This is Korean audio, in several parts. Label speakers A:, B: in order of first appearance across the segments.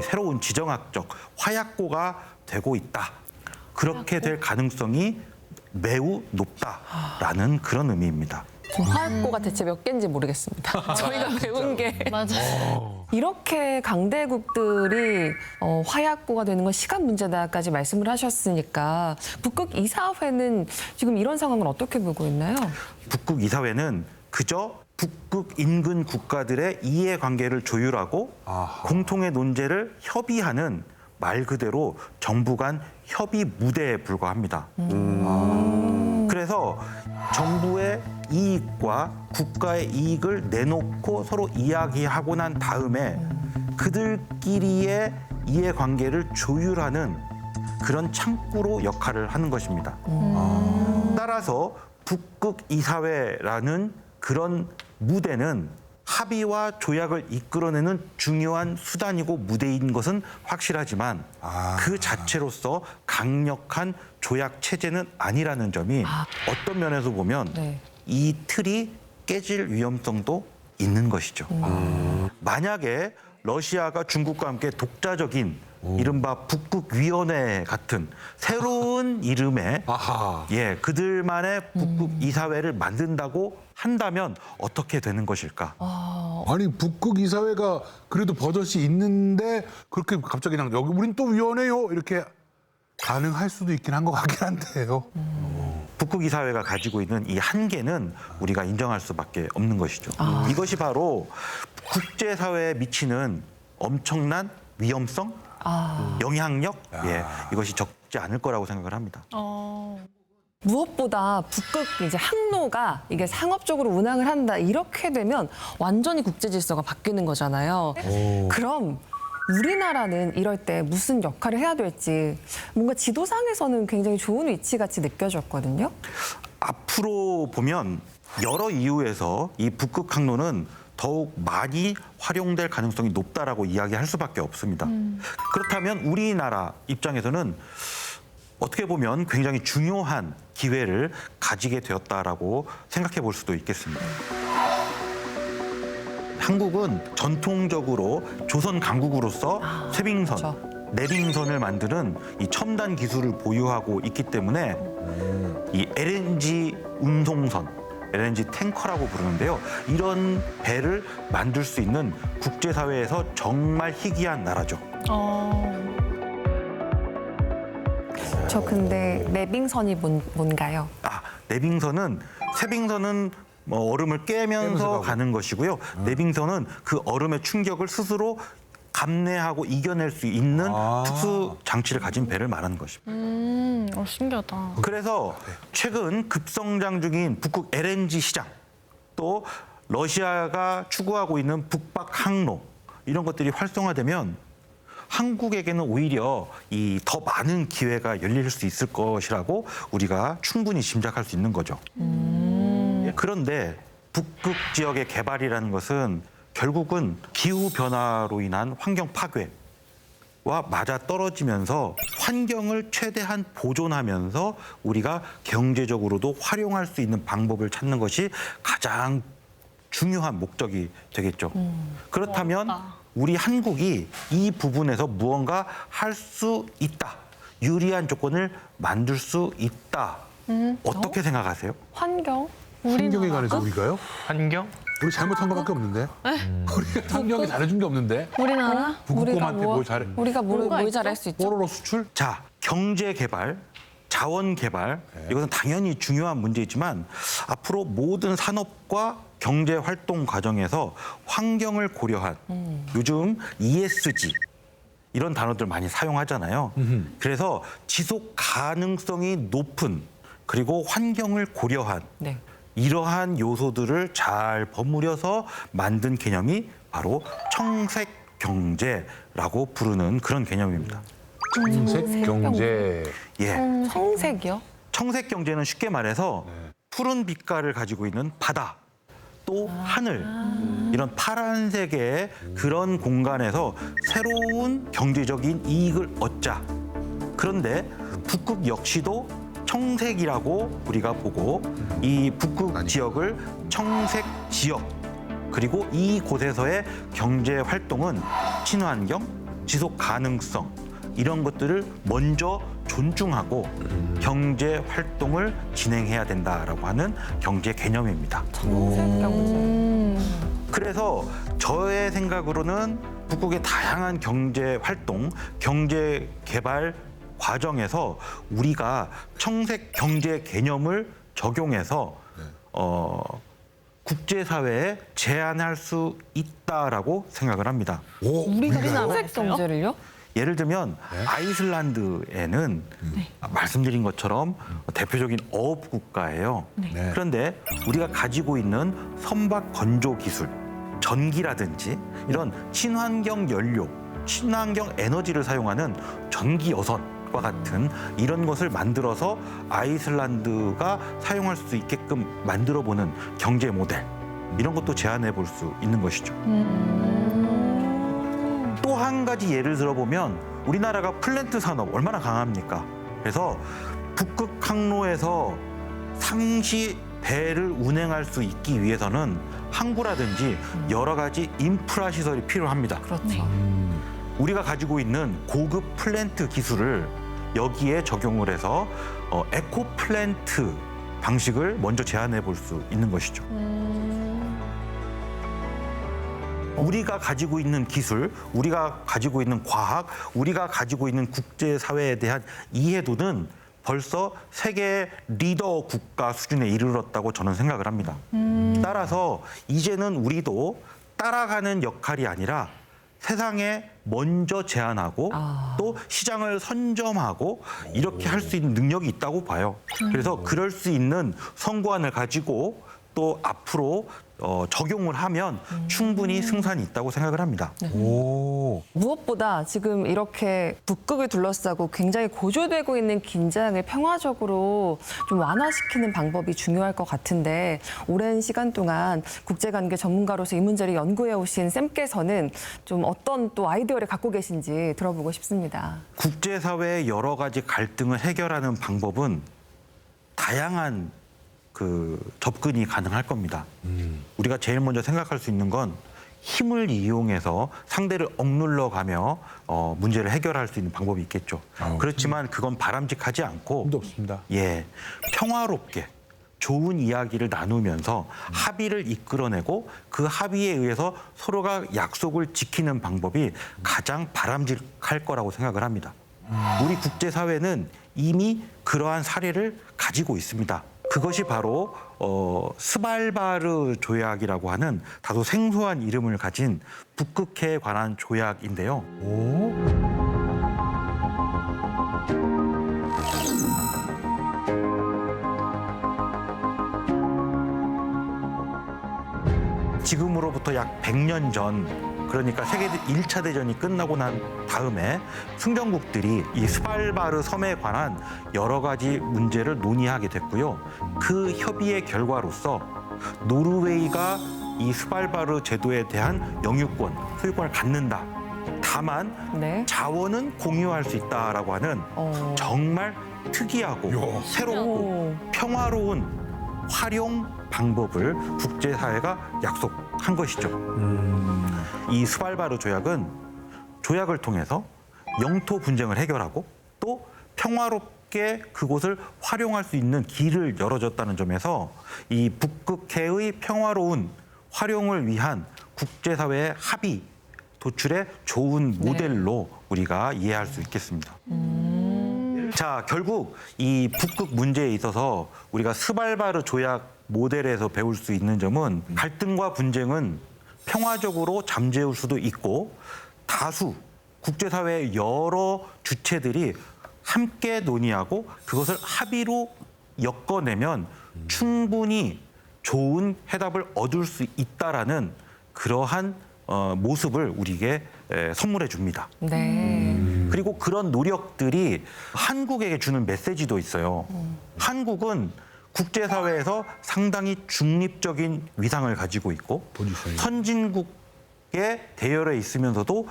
A: 새로운 지정학적 화약고가 되고 있다. 그렇게 될 가능성이 매우 높다라는 그런 의미입니다.
B: 화약고가 대체 몇 개인지 모르겠습니다. 저희가 배운 게
C: 맞아요.
B: 이렇게 강대국들이 화약고가 되는 건 시간 문제다까지 말씀을 하셨으니까 북극 이사회는 지금 이런 상황을 어떻게 보고 있나요?
A: 북극 이사회는 그저 북극 인근 국가들의 이해관계를 조율하고 공통의 논제를 협의하는 말 그대로 정부 간 협의 무대에 불과합니다. 그래서 정부의 이익과 국가의 이익을 내놓고 서로 이야기하고 난 다음에 그들끼리의 이해관계를 조율하는 그런 창구로 역할을 하는 것입니다. 따라서 북극 이사회라는 그런 무대는 합의와 조약을 이끌어내는 중요한 수단이고 무대인 것은 확실하지만 그 자체로서 강력한 조약 체제는 아니라는 점이 어떤 면에서 보면
B: 네.
A: 이 틀이 깨질 위험성도 있는 것이죠. 만약에 러시아가 중국과 함께 독자적인 이른바 북극위원회 같은 새로운 이름의 그들만의 북극 이사회를 만든다고 한다면 어떻게 되는 것일까?
D: 아니 북극 이사회가 그래도 버젓이 있는데 그렇게 갑자기 그냥 여기 우린 또 위원회요 이렇게 가능할 수도 있긴 한 것 같긴 한데요.
A: 북극 이사회가 가지고 있는 이 한계는 우리가 인정할 수밖에 없는 것이죠. 이것이 바로 국제사회에 미치는 엄청난 위험성, 영향력, 이것이 적지 않을 거라고 생각을 합니다.
B: 무엇보다 북극 이제 항로가 이게 상업적으로 운항을 한다 이렇게 되면 완전히 국제 질서가 바뀌는 거잖아요. 그럼 우리나라는 이럴 때 무슨 역할을 해야 될지 뭔가 지도상에서는 굉장히 좋은 위치 같이 느껴졌거든요.
A: 앞으로 보면 여러 이유에서 이 북극 항로는 더욱 많이 활용될 가능성이 높다라고 이야기할 수밖에 없습니다. 그렇다면 우리나라 입장에서는 어떻게 보면 굉장히 중요한 기회를 가지게 되었다라고 생각해 볼 수도 있겠습니다. 한국은 전통적으로 조선 강국으로서 쇠빙선,
B: 그렇죠.
A: 내빙선을 만드는 이 첨단 기술을 보유하고 있기 때문에 이 LNG 운송선, LNG 탱커라고 부르는데요. 이런 배를 만들 수 있는 국제사회에서 정말 희귀한 나라죠.
B: 저 근데 내빙선이 뭔가요?
A: 내빙선은 쇠빙선은 얼음을 깨면서 가는 것이고요. 내빙선은 그 얼음의 충격을 스스로 감내하고 이겨낼 수 있는 특수 장치를 가진 배를 말하는 것입니다.
C: 신기하다.
A: 그래서 최근 급성장 중인 북극 LNG 시장, 또 러시아가 추구하고 있는 북박 항로 이런 것들이 활성화되면 한국에게는 오히려 이 더 많은 기회가 열릴 수 있을 것이라고 우리가 충분히 짐작할 수 있는 거죠. 그런데 북극 지역의 개발이라는 것은 결국은 기후 변화로 인한 환경 파괴와 맞아 떨어지면서 환경을 최대한 보존하면서 우리가 경제적으로도 활용할 수 있는 방법을 찾는 것이 가장 중요한 목적이 되겠죠. 그렇다면 우리 한국이 이 부분에서 무언가 할 수 있다. 유리한 조건을 만들 수 있다. 어떻게 생각하세요?
B: 환경?
D: 환경에 관해서 우리가요?
C: 환경?
D: 우리 잘못한 것밖에 없는데. 우리가 환경에 잘해준 게 없는데.
C: 우리나라?
D: 북극곰한테 뭘 잘해?
B: 우리가 뭘 잘할 수 있죠?
D: 뽀로로 수출?
A: 자, 경제 개발, 자원 개발 이것은 당연히 중요한 문제이지만 앞으로 모든 산업과 경제 활동 과정에서 환경을 고려한 요즘 ESG 이런 단어들 많이 사용하잖아요. 그래서 지속 가능성이 높은 그리고 환경을 고려한
B: 네.
A: 이러한 요소들을 잘 버무려서 만든 개념이 바로 청색 경제라고 부르는 그런 개념입니다.
D: 청색 경제.
B: 청색이요?
A: 청색 경제는 쉽게 말해서 푸른 빛깔을 가지고 있는 바다, 또 하늘, 이런 파란색의 그런 공간에서 새로운 경제적인 이익을 얻자. 그런데 북극 역시도 청색이라고 우리가 보고 이 북극 지역을 청색 지역, 그리고 이곳에서의 경제 활동은 친환경, 지속 가능성 이런 것들을 먼저 존중하고 경제 활동을 진행해야 된다라고 하는 경제 개념입니다.
B: 청색 경제.
A: 그래서 저의 생각으로는 북극의 다양한 경제 활동, 경제 개발 과정에서 우리가 청색 경제 개념을 적용해서 국제사회에 제안할 수 있다라고 생각을 합니다.
B: 우리가 청색 경제를요?
A: 예를 들면 아이슬란드에는 말씀드린 것처럼 대표적인 어업 국가예요.
D: 네.
A: 그런데 우리가 가지고 있는 선박 건조 기술, 전기라든지 이런 친환경 연료, 친환경 에너지를 사용하는 전기 여선과 같은 이런 것을 만들어서 아이슬란드가 사용할 수 있게끔 만들어보는 경제 모델 이런 것도 제안해 볼 수 있는 것이죠. 또 한 가지 예를 들어보면 우리나라가 플랜트 산업 얼마나 강합니까? 그래서 북극 항로에서 상시 배를 운행할 수 있기 위해서는 항구라든지 여러 가지 인프라 시설이 필요합니다.
B: 그렇죠.
A: 우리가 가지고 있는 고급 플랜트 기술을 여기에 적용을 해서 에코 플랜트 방식을 먼저 제안해 볼 수 있는 것이죠. 우리가 가지고 있는 기술, 우리가 가지고 있는 과학, 우리가 가지고 있는 국제사회에 대한 이해도는 벌써 세계 리더 국가 수준에 이르렀다고 저는 생각을 합니다. 따라서 이제는 우리도 따라가는 역할이 아니라 세상에 먼저 제안하고 또 시장을 선점하고 이렇게 할 수 있는 능력이 있다고 봐요. 그래서 그럴 수 있는 선구안을 가지고 또 앞으로 적용을 하면 충분히 승산이 있다고 생각을 합니다.
D: 오.
B: 무엇보다 지금 이렇게 북극을 둘러싸고 굉장히 고조되고 있는 긴장을 평화적으로 좀 완화시키는 방법이 중요할 것 같은데 오랜 시간 동안 국제관계 전문가로서 이 문제를 연구해 오신 쌤께서는 좀 어떤 또 아이디어를 갖고 계신지 들어보고 싶습니다.
A: 국제사회의 여러 가지 갈등을 해결하는 방법은 다양한 접근이 가능할 겁니다. 우리가 제일 먼저 생각할 수 있는 건 힘을 이용해서 상대를 억눌러 가며 문제를 해결할 수 있는 방법이 있겠죠. 그렇지만 그건 바람직하지 않고
D: 힘도 없습니다.
A: 평화롭게 좋은 이야기를 나누면서 합의를 이끌어내고 그 합의에 의해서 서로가 약속을 지키는 방법이 가장 바람직할 거라고 생각을 합니다. 우리 국제사회는 이미 그러한 사례를 가지고 있습니다. 그것이 바로 스발바르 조약이라고 하는 다소 생소한 이름을 가진 북극해에 관한 조약인데요. 지금으로부터 약 100년 전 그러니까 세계 1차 대전이 끝나고 난 다음에 승전국들이 이 스발바르 섬에 관한 여러 가지 문제를 논의하게 됐고요. 그 협의의 결과로서 노르웨이가 이 스발바르 제도에 대한 영유권, 소유권을 갖는다. 다만
B: 네.
A: 자원은 공유할 수 있다라고 하는 정말 특이하고 새롭고 평화로운 활용 방법을 국제사회가 약속한 것이죠. 이 스발바르 조약은 조약을 통해서 영토 분쟁을 해결하고 또 평화롭게 그곳을 활용할 수 있는 길을 열어줬다는 점에서 이 북극해의 평화로운 활용을 위한 국제사회의 합의 도출의 좋은 모델로 우리가 이해할 수 있겠습니다. 자, 결국 이 북극 문제에 있어서 우리가 스발바르 조약 모델에서 배울 수 있는 점은 갈등과 분쟁은 평화적으로 잠재울 수도 있고 다수 국제사회의 여러 주체들이 함께 논의하고 그것을 합의로 엮어내면 충분히 좋은 해답을 얻을 수 있다라는 그러한 모습을 우리에게 선물해 줍니다.
B: 네.
A: 그리고 그런 노력들이 한국에게 주는 메시지도 있어요. 한국은 국제사회에서 상당히 중립적인 위상을 가지고 있고
D: 포지션이.
A: 선진국의 대열에 있으면서도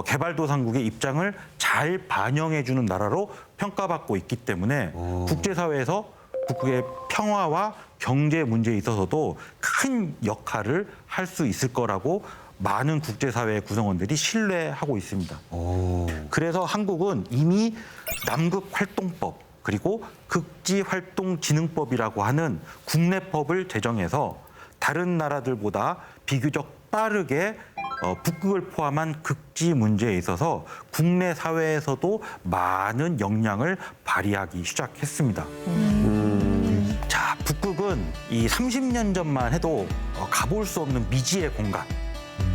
A: 개발도상국의 입장을 잘 반영해주는 나라로 평가받고 있기 때문에 국제사회에서 북극의 평화와 경제 문제에 있어서도 큰 역할을 할 수 있을 거라고 많은 국제사회 구성원들이 신뢰하고 있습니다. 그래서 한국은 이미 남극활동법 그리고 극지활동진흥법이라고 하는 국내법을 제정해서 다른 나라들보다 비교적 빠르게 북극을 포함한 극지 문제에 있어서 국내 사회에서도 많은 영향을 발휘하기 시작했습니다. 자, 북극은 이 30년 전만 해도 가볼 수 없는 미지의 공간.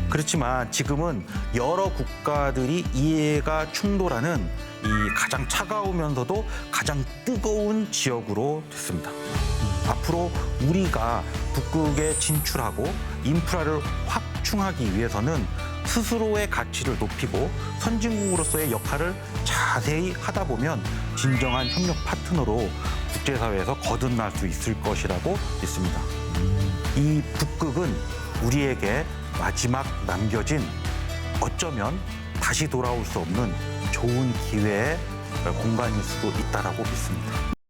A: 그렇지만 지금은 여러 국가들이 이해가 충돌하는 이 가장 차가우면서도 가장 뜨거운 지역으로 됐습니다. 앞으로 우리가 북극에 진출하고 인프라를 확충하기 위해서는 스스로의 가치를 높이고 선진국으로서의 역할을 자세히 하다 보면 진정한 협력 파트너로 국제사회에서 거듭날 수 있을 것이라고 믿습니다. 이 북극은 우리에게 마지막 남겨진 어쩌면 다시 돌아올 수 없는 좋은 기회의 공간일 수도 있다라고 믿습니다.